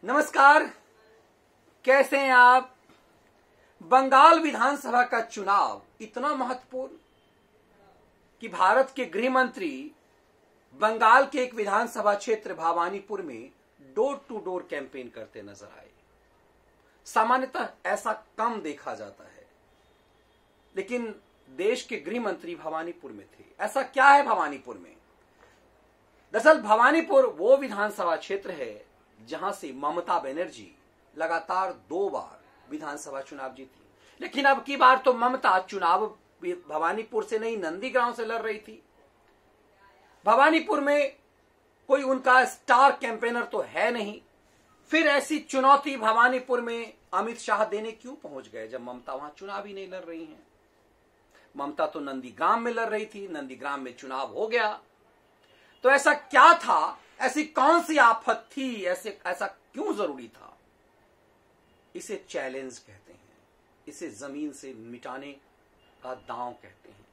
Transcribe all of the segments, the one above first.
नमस्कार, कैसे हैं आप। बंगाल विधानसभा का चुनाव इतना महत्वपूर्ण कि भारत के गृह मंत्री बंगाल के एक विधानसभा क्षेत्र भवानीपुर में डोर टू डोर कैंपेन करते नजर आए। सामान्यतः ऐसा कम देखा जाता है, लेकिन देश के गृह मंत्री भवानीपुर में थे। ऐसा क्या है भवानीपुर में? दरअसल भवानीपुर वो विधानसभा क्षेत्र है जहां से ममता बनर्जी लगातार 2 बार विधानसभा चुनाव जीती। लेकिन अब की बार तो ममता चुनाव भवानीपुर से नहीं, नंदीग्राम से लड़ रही थी। भवानीपुर में कोई उनका स्टार कैंपेनर तो है नहीं। फिर ऐसी चुनौती भवानीपुर में अमित शाह देने क्यों पहुंच गए जब ममता वहां चुनाव ही नहीं लड़ रही हैं? ममता तो नंदीग्राम में लड़ रही थी, नंदीग्राम में चुनाव हो गया। तो ऐसा क्या था, ऐसी कौन सी आफत थी, ऐसा क्यों जरूरी था? इसे चैलेंज कहते हैं, इसे जमीन से मिटाने का दांव कहते हैं।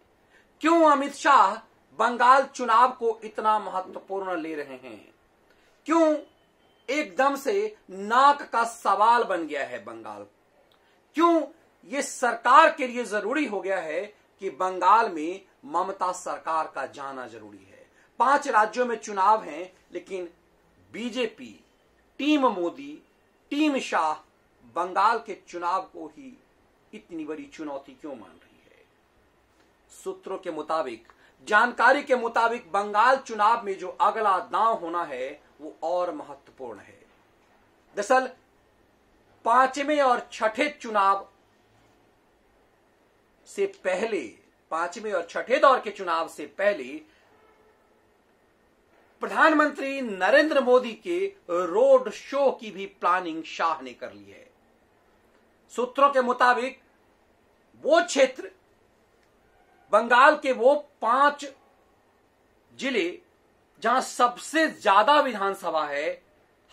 क्यों अमित शाह बंगाल चुनाव को इतना महत्वपूर्ण ले रहे हैं? क्यों एकदम से नाक का सवाल बन गया है बंगाल? क्यों ये सरकार के लिए जरूरी हो गया है कि बंगाल में ममता सरकार का जाना जरूरी है? 5 राज्यों में चुनाव हैं, लेकिन BJP, team Modi, team Shah Bengal के चुनाव को ही इतनी बड़ी चुनौती क्यों मान रही है? सूत्रों के मुताबिक, जानकारी के मुताबिक बंगाल चुनाव में जो अगला दांव होना है वो और महत्वपूर्ण है। दरअसल 5वें और 6ठे चुनाव से पहले, 5वें और 6ठे दौर के चुनाव से पहले प्रधानमंत्री नरेंद्र मोदी के रोड शो की भी प्लानिंग शाह ने कर ली है। सूत्रों के मुताबिक वो क्षेत्र, बंगाल के वो 5 जिले जहां सबसे ज्यादा विधानसभा है,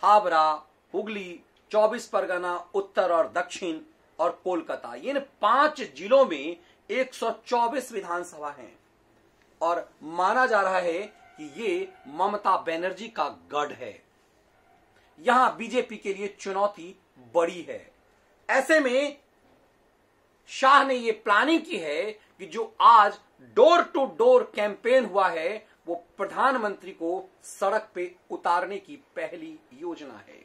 हावड़ा, हुगली, 24 परगना, उत्तर और दक्षिण और कोलकाता, इन 5 जिलों में 124 विधानसभा हैं और माना जा रहा है कि ये ममता बनर्जी का गढ़ है। यहां बीजेपी के लिए चुनौती बड़ी है। ऐसे में शाह ने यह प्लानिंग की है कि जो आज डोर टू डोर कैंपेन हुआ है वो प्रधानमंत्री को सड़क पे उतारने की पहली योजना है।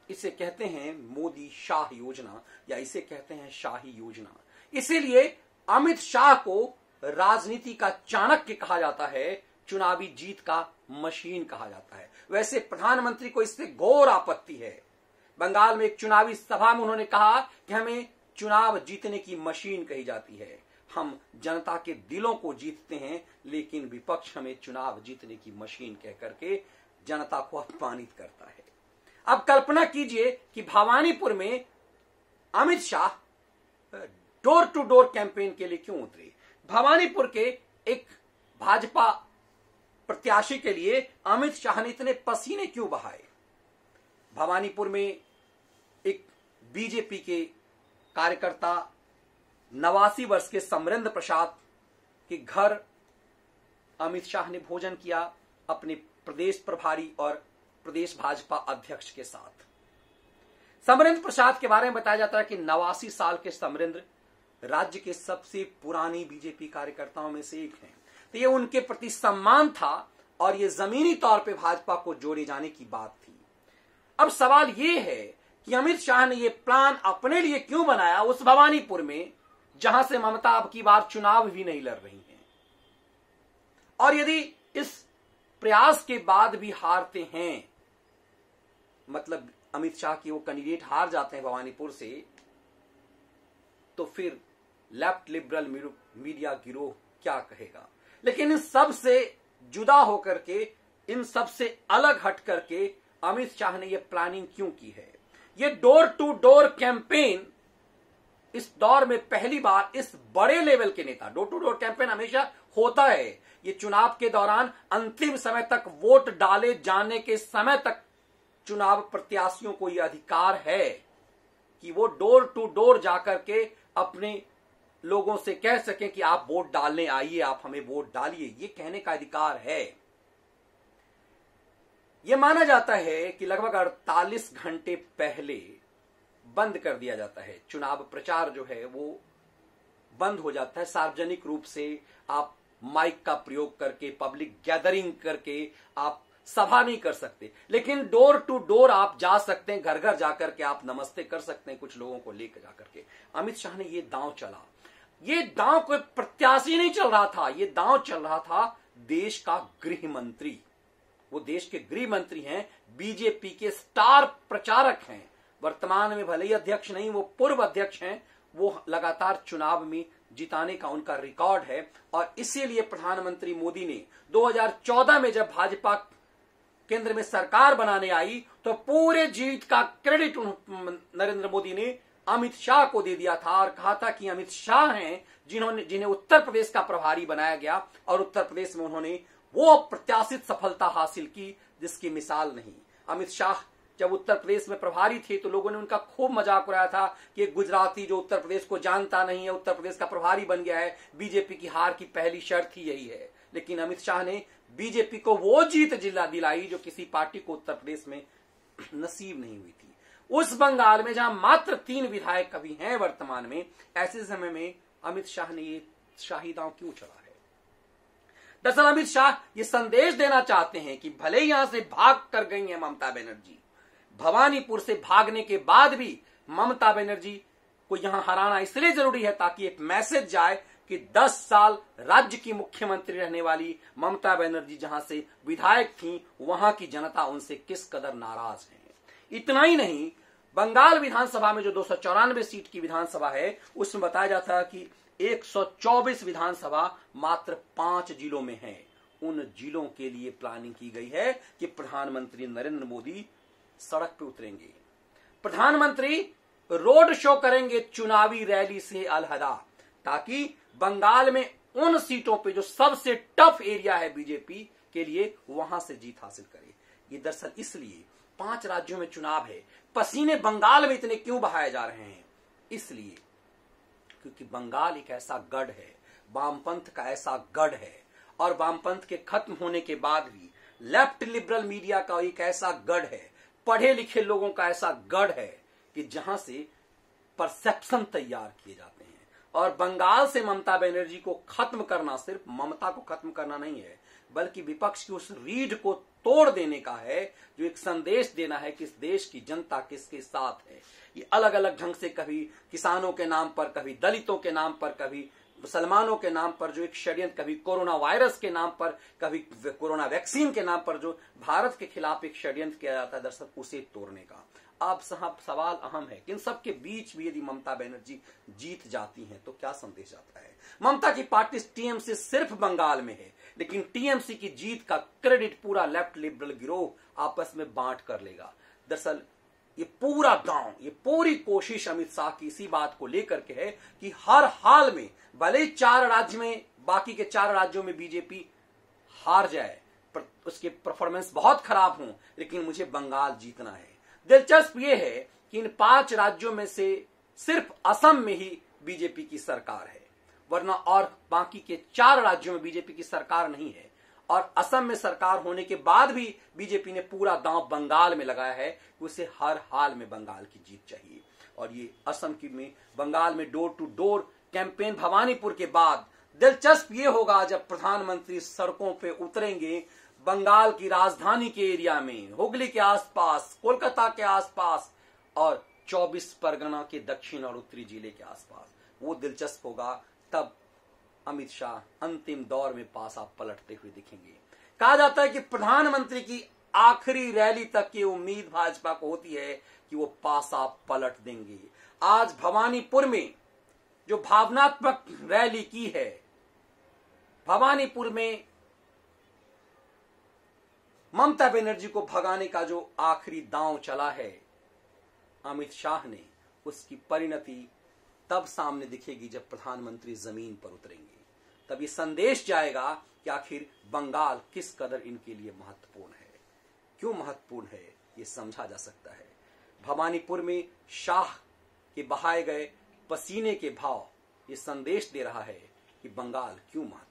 इसे कहते हैं मोदी शाह योजना या इसे कहते हैं शाही योजना। इसीलिए अमित शाह को राजनीति का चाणक्य कहा जाता है, चुनावी जीत का मशीन कहा जाता है। वैसे प्रधानमंत्री को इससे घोर आपत्ति है। बंगाल में एक चुनावी सभा में उन्होंने कहा कि हमें चुनाव जीतने की मशीन कही जाती है, हम जनता के दिलों को जीतते हैं, लेकिन विपक्ष हमें चुनाव जीतने की मशीन कह करके जनता को अपमानित करता है। अब कल्पना कीजिए कि भवानीपुर में Amit Shah door to door campaign के लिए क्यों उतरे। भवानीपुर के एक भाजपा प्रत्याशी के लिए अमित शाह ने इतने पसीने क्यों बहाए? भवानीपुर में एक बीजेपी के कार्यकर्ता 89 वर्ष के समरेंद्र प्रसाद के घर अमित शाह ने भोजन किया अपने प्रदेश प्रभारी और प्रदेश भाजपा अध्यक्ष के साथ। समरेंद्र प्रसाद के बारे में बताया जाता है कि 89 साल के समरेंद्र राज्य के सबसे पुरानी बीजेपी कार्यकर्ताओं में से एक हैं। तो ये उनके प्रति सम्मान था और ये जमीनी तौर पे भाजपा को जोड़े जाने की बात थी। अब सवाल ये है कि अमित शाह ने ये प्लान अपने लिए क्यों बनाया उस भवानीपुर में जहां से ममता अब की बार चुनाव भी नहीं लड़ रही हैं? और यदि इस प्रयास के बाद भी हारते हैं, मतलब अमित शाह की वो कैंडिडेट हार जाते हैं भवानीपुर से, तो फिर लेफ्ट लिबरल मीडिया गिरोह क्या कहेगा? लेकिन इन सब से जुदा होकर के, इन सब से अलग हट करके अमित शाह ने यह प्लानिंग क्यों की है? ये डोर टू डोर कैंपेन इस दौर में पहली बार इस बड़े लेवल के नेता, डोर टू डोर कैंपेन हमेशा होता है, ये चुनाव के दौरान अंतिम समय तक, वोट डाले जाने के समय तक चुनाव प्रत्याशियों को यह अधिकार है कि वो डोर टू डोर जाकर के अपने लोगों से कह सकें कि आप वोट डालने आइए, आप हमें वोट डालिए, ये कहने का अधिकार है। यह माना जाता है कि लगभग 48 घंटे पहले बंद कर दिया जाता है। चुनाव प्रचार जो है वो बंद हो जाता है। सार्वजनिक रूप से आप माइक का प्रयोग करके, पब्लिक गैदरिंग करके आप सभा नहीं कर सकते, लेकिन डोर टू डोर आप जा सकते हैं, घर घर जाकर के आप नमस्ते कर सकते हैं कुछ लोगों को लेकर जाकर के। अमित शाह ने ये दांव चला। ये दांव कोई प्रत्याशी नहीं चल रहा था, ये दांव चल रहा था देश का गृह मंत्री। वो देश के गृह मंत्री हैं, बीजेपी के स्टार प्रचारक हैं। वर्तमान में भले ही अध्यक्ष नहीं, वो पूर्व अध्यक्ष हैं। वो लगातार चुनाव में जिताने का उनका रिकॉर्ड है और इसीलिए प्रधानमंत्री मोदी ने 2014 में जब भाजपा केंद्र में सरकार बनाने आई तो पूरे जीत का क्रेडिट नरेंद्र मोदी ने अमित शाह को दे दिया था और कहा था कि अमित शाह हैं जिन्हें उत्तर प्रदेश का प्रभारी बनाया गया और उत्तर प्रदेश में उन्होंने वो प्रत्याशित सफलता हासिल की जिसकी मिसाल नहीं। अमित शाह जब उत्तर प्रदेश में प्रभारी थे तो लोगों ने उनका खूब मजाक उड़ाया था कि एक गुजराती जो उत्तर प्रदेश को जानता नहीं है उत्तर प्रदेश का प्रभारी बन गया है, बीजेपी की हार की पहली शर्त ही यही है। लेकिन अमित शाह ने बीजेपी को वो जीत दिलाई जो किसी पार्टी को उत्तर प्रदेश में नसीब नहीं हुई थी। उस बंगाल में जहां मात्र 3 विधायक कभी हैं वर्तमान में, ऐसे समय में अमित शाह ने ये शाही दांव क्यों चला है? दरअसल अमित शाह ये संदेश देना चाहते हैं कि भले ही यहां से भाग कर गई हैं ममता बनर्जी, भवानीपुर से भागने के बाद भी ममता बनर्जी को यहां हराना इसलिए जरूरी है ताकि एक मैसेज जाए कि 10 साल राज्य की मुख्यमंत्री रहने वाली ममता बनर्जी जहां से विधायक थी, वहां की जनता उनसे किस कदर नाराज है। इतना ही नहीं, बंगाल विधानसभा में जो 294 सीट की विधानसभा है उसमें बताया जाता है कि 124 विधानसभा मात्र 5 जिलों में है। उन जिलों के लिए प्लानिंग की गई है कि प्रधानमंत्री नरेंद्र मोदी सड़क पे उतरेंगे, प्रधानमंत्री रोड शो करेंगे चुनावी रैली से अलहदा, ताकि बंगाल में उन सीटों पे जो सबसे टफ एरिया है बीजेपी के लिए, वहां से जीत हासिल करे। ये दरअसल इसलिए 5 राज्यों में चुनाव है। पसीने बंगाल में इतने क्यों बहाए जा रहे हैं? इसलिए क्योंकि बंगाल एक ऐसा गढ़ है, वामपंथ का ऐसा गढ़ है, और वामपंथ के खत्म होने के बाद भी लेफ्ट लिबरल मीडिया का एक ऐसा गढ़ है, पढ़े लिखे लोगों का ऐसा गढ़ है कि जहां से परसेप्शन तैयार किए जाते हैं। और बंगाल से ममता बनर्जी को खत्म करना सिर्फ ममता को खत्म करना नहीं है, बल्कि विपक्ष की उस रीढ़ को तोड़ देने का है, जो एक संदेश देना है कि इस देश की जनता किसके साथ है। ये अलग अलग ढंग से कभी किसानों के नाम पर, कभी दलितों के नाम पर, कभी मुसलमानों के नाम पर जो एक षड्यंत्र, कभी कोरोना वायरस के नाम पर, कभी कोरोना वैक्सीन के नाम पर जो भारत के खिलाफ एक षड्यंत्र किया जाता है, दरअसल उसे तोड़ने का। अब सवाल अहम है कि इन सबके बीच भी यदि ममता बनर्जी जीत जाती हैं तो क्या संदेश आता है? ममता की पार्टी टीएमसी सिर्फ बंगाल में है, लेकिन टीएमसी की जीत का क्रेडिट पूरा लेफ्ट लिबरल गिरोह आपस में बांट कर लेगा। दरअसल ये पूरा दांव, ये पूरी कोशिश अमित शाह की इसी बात को लेकर के है कि हर हाल में भले 4 राज्य में, बाकी के 4 राज्यों में बीजेपी हार जाए, उसके परफॉर्मेंस बहुत खराब हो, लेकिन मुझे बंगाल जीतना है। दिलचस्प ये है कि इन 5 राज्यों में से सिर्फ असम में ही बीजेपी की सरकार है, वरना और बाकी के 4 राज्यों में बीजेपी की सरकार नहीं है। और असम में सरकार होने के बाद भी बीजेपी ने पूरा दांव बंगाल में लगाया है कि उसे हर हाल में बंगाल की जीत चाहिए। और ये असम की में, बंगाल में door to door campaign Bhawanipur के बाद दिलचस्प ये होगा जब प्रधानमंत्री सड़कों पे उतरेंगे बंगाल की राजधानी के एरिया में, हुगली के आसपास, कोलकाता के आसपास और 24 परगना के दक्षिण और उत्तरी जिले के आसपास। वो दिलचस्प होगा। तब अमित शाह अंतिम दौर में पासा पलटते हुए दिखेंगे। कहा जाता है कि प्रधानमंत्री की आखिरी रैली तक की उम्मीद भाजपा को होती है कि वो पासा पलट देंगे। आज भवानीपुर में जो भावनात्मक रैली की है, भवानीपुर में ममता बनर्जी को भगाने का जो आखिरी दांव चला है अमित शाह ने, उसकी परिणति तब सामने दिखेगी जब प्रधानमंत्री जमीन पर उतरेंगे। तब ये संदेश जाएगा कि आखिर बंगाल किस कदर इनके लिए महत्वपूर्ण है। क्यों महत्वपूर्ण है ये समझा जा सकता है। भवानीपुर में शाह के बहाए गए पसीने के भाव ये संदेश दे रहा है कि बंगाल क्यों महत्वपूर्ण है।